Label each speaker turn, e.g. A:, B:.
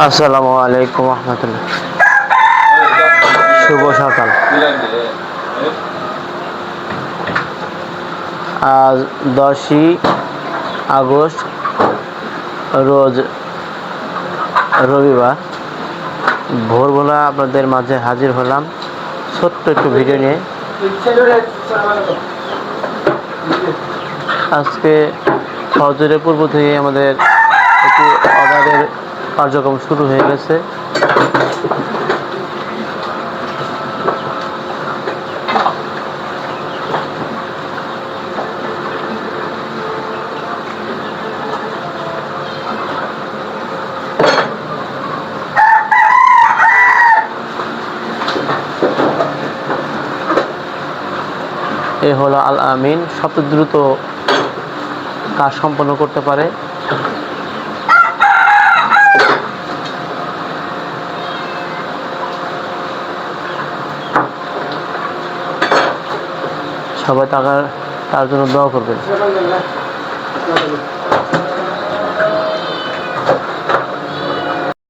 A: আসসালামু আলাইকুম রহমতুল্লাহ। শুভ সকাল। আজ 10ই আগস্ট, রোজ রবিবার। ভোরবেলা আপনাদের মাঝে হাজির হলাম ছোট্ট একটু ভিডিও নিয়ে। আজকে ফজরের পূর্ব থেকে আমাদের একটি অর্ডারের কার্যক্রম শুরু হয়ে গেছে। এ হলো আল আমিন, সবচেয়ে দ্রুত কাজ সম্পন্ন করতে পারে। সবাই তার জন্য দোয়া করবেন।